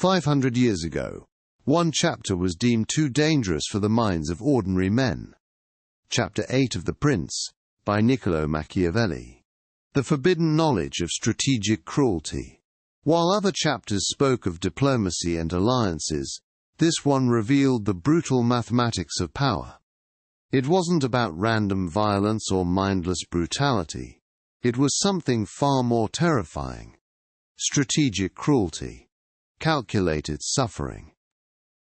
500 years ago, one chapter was deemed too dangerous for the minds of ordinary men. Chapter 8 of The Prince, by Niccolo Machiavelli. The forbidden knowledge of strategic cruelty. While other chapters spoke of diplomacy and alliances, this one revealed the brutal mathematics of power. It wasn't about random violence or mindless brutality. It was something far more terrifying. Strategic cruelty. Calculated suffering.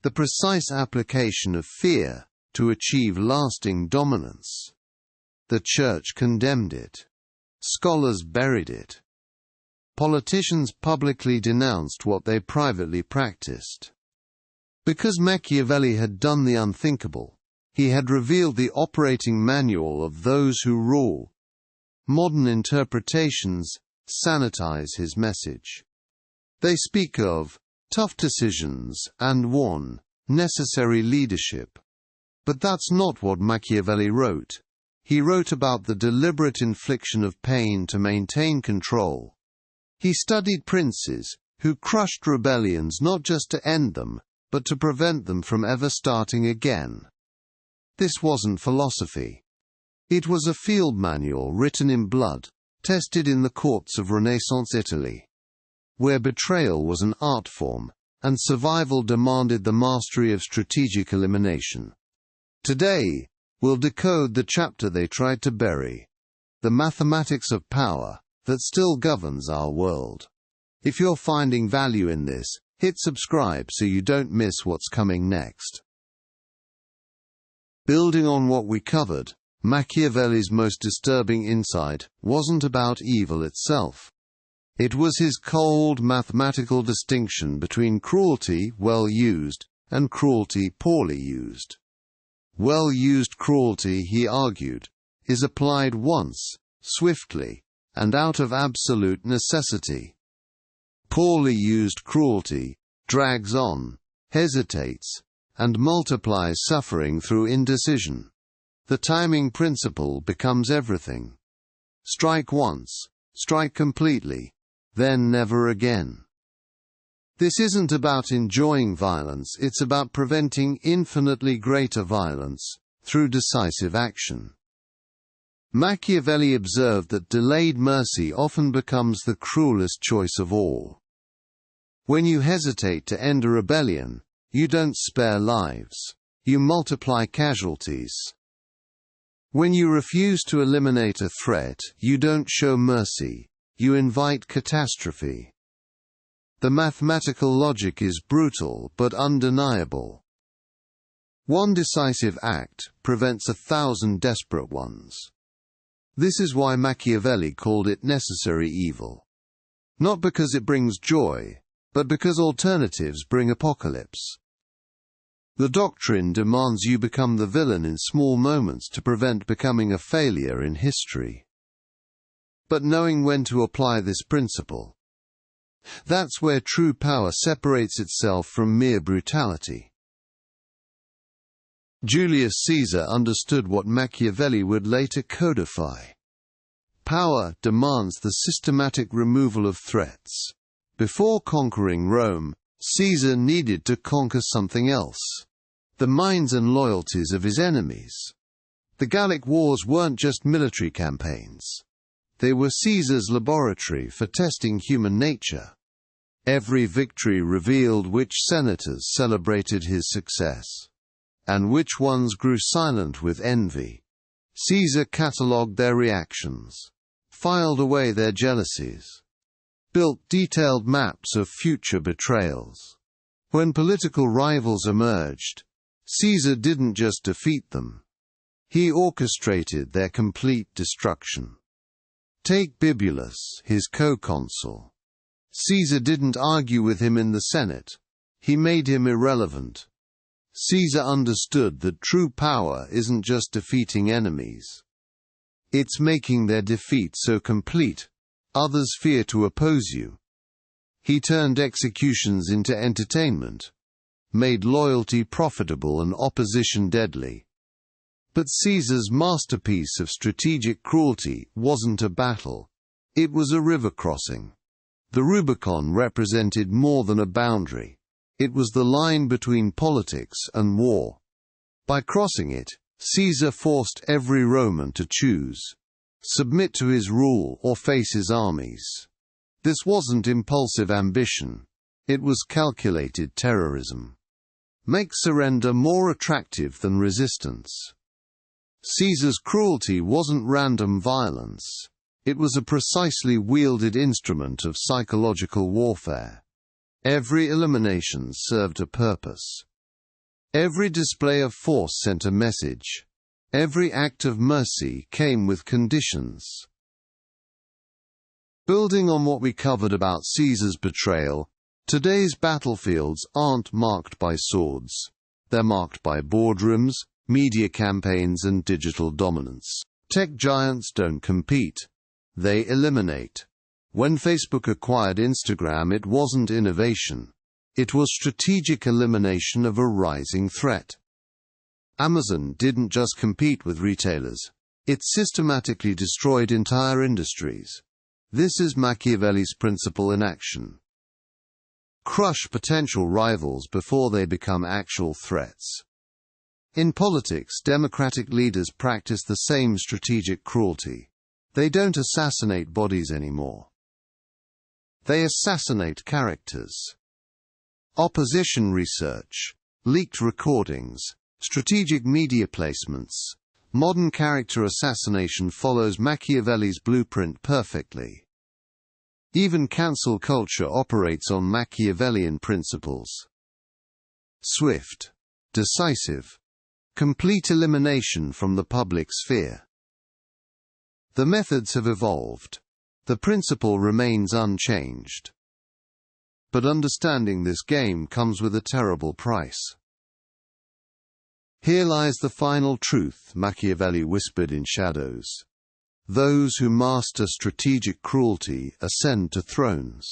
The precise application of fear to achieve lasting dominance. The Church condemned it. Scholars buried it. Politicians publicly denounced what they privately practiced. Because Machiavelli had done the unthinkable, he had revealed the operating manual of those who rule. Modern interpretations sanitize his message. They speak of tough decisions and warn necessary leadership. But that's not what Machiavelli wrote. He wrote about the deliberate infliction of pain to maintain control. He studied princes who crushed rebellions not just to end them, but to prevent them from ever starting again. This wasn't philosophy. It was a field manual written in blood, tested in the courts of Renaissance Italy, where betrayal was an art form, and survival demanded the mastery of strategic elimination. Today, we'll decode the chapter they tried to bury, the mathematics of power that still governs our world. If you're finding value in this, hit subscribe so you don't miss what's coming next. Building on what we covered, Machiavelli's most disturbing insight wasn't about evil itself. It was his cold mathematical distinction between cruelty well used and cruelty poorly used. Well-used cruelty, he argued, is applied once, swiftly, and out of absolute necessity. Poorly used cruelty drags on, hesitates, and multiplies suffering through indecision. The timing principle becomes everything. Strike once, strike completely, then never again. This isn't about enjoying violence, it's about preventing infinitely greater violence through decisive action. Machiavelli observed that delayed mercy often becomes the cruelest choice of all. When you hesitate to end a rebellion, you don't spare lives, you multiply casualties. When you refuse to eliminate a threat, you don't show mercy, you invite catastrophe. The mathematical logic is brutal but undeniable. One decisive act prevents 1,000 desperate ones. This is why Machiavelli called it necessary evil. Not because it brings joy, but because alternatives bring apocalypse. The doctrine demands you become the villain in small moments to prevent becoming a failure in history. But knowing when to apply this principle, that's where true power separates itself from mere brutality. Julius Caesar understood what Machiavelli would later codify. Power demands the systematic removal of threats. Before conquering Rome, Caesar needed to conquer something else: the minds and loyalties of his enemies. The Gallic Wars weren't just military campaigns. They were Caesar's laboratory for testing human nature. Every victory revealed which senators celebrated his success, and which ones grew silent with envy. Caesar catalogued their reactions, filed away their jealousies, built detailed maps of future betrayals. When political rivals emerged, Caesar didn't just defeat them. He orchestrated their complete destruction. Take Bibulus, his co-consul. Caesar didn't argue with him in the Senate. He made him irrelevant. Caesar understood that true power isn't just defeating enemies. It's making their defeat so complete, others fear to oppose you. He turned executions into entertainment, made loyalty profitable and opposition deadly. But Caesar's masterpiece of strategic cruelty wasn't a battle. It was a river crossing. The Rubicon represented more than a boundary. It was the line between politics and war. By crossing it, Caesar forced every Roman to choose: submit to his rule or face his armies. This wasn't impulsive ambition. It was calculated terrorism. Make surrender more attractive than resistance. Caesar's cruelty wasn't random violence. It was a precisely wielded instrument of psychological warfare. Every elimination served a purpose. Every display of force sent a message. Every act of mercy came with conditions. Building on what we covered about Caesar's betrayal, today's battlefields aren't marked by swords. They're marked by boardrooms, media campaigns, and digital dominance. Tech giants don't compete. They eliminate. When Facebook acquired Instagram, it wasn't innovation. It was strategic elimination of a rising threat. Amazon didn't just compete with retailers. It systematically destroyed entire industries. This is Machiavelli's principle in action. Crush potential rivals before they become actual threats. In politics, democratic leaders practice the same strategic cruelty. They don't assassinate bodies anymore. They assassinate characters. Opposition research, leaked recordings, strategic media placements. Modern character assassination follows Machiavelli's blueprint perfectly. Even cancel culture operates on Machiavellian principles. Swift, decisive, complete elimination from the public sphere. The methods have evolved. The principle remains unchanged. But understanding this game comes with a terrible price. Here lies the final truth Machiavelli whispered in shadows. Those who master strategic cruelty ascend to thrones.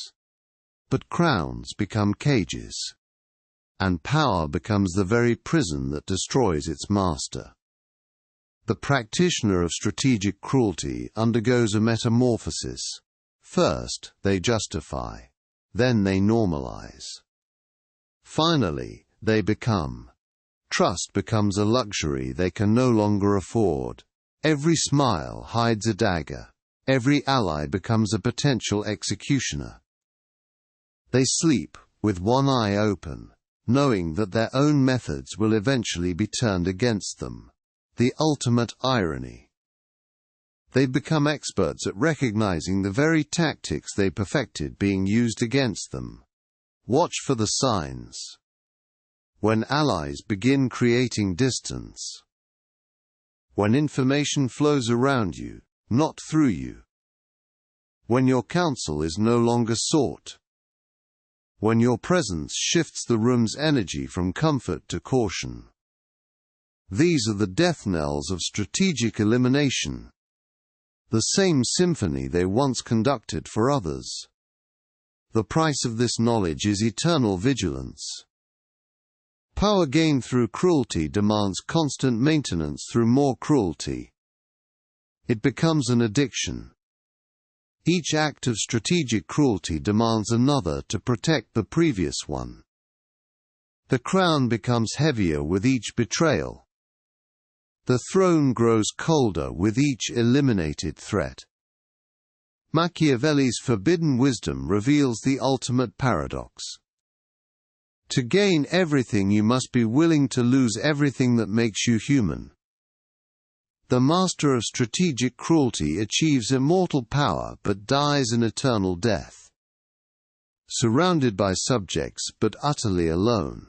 But crowns become cages. And power becomes the very prison that destroys its master. The practitioner of strategic cruelty undergoes a metamorphosis. First, they justify. Then they normalize. Finally, they become. Trust becomes a luxury they can no longer afford. Every smile hides a dagger. Every ally becomes a potential executioner. They sleep, with one eye open, knowing that their own methods will eventually be turned against them. The ultimate irony. They become experts at recognizing the very tactics they perfected being used against them. Watch for the signs. When allies begin creating distance. When information flows around you, not through you. When your counsel is no longer sought. When your presence shifts the room's energy from comfort to caution. These are the death knells of strategic elimination. The same symphony they once conducted for others. The price of this knowledge is eternal vigilance. Power gained through cruelty demands constant maintenance through more cruelty. It becomes an addiction. Each act of strategic cruelty demands another to protect the previous one. The crown becomes heavier with each betrayal. The throne grows colder with each eliminated threat. Machiavelli's forbidden wisdom reveals the ultimate paradox. To gain everything, you must be willing to lose everything that makes you human. The master of strategic cruelty achieves immortal power but dies an eternal death. Surrounded by subjects but utterly alone.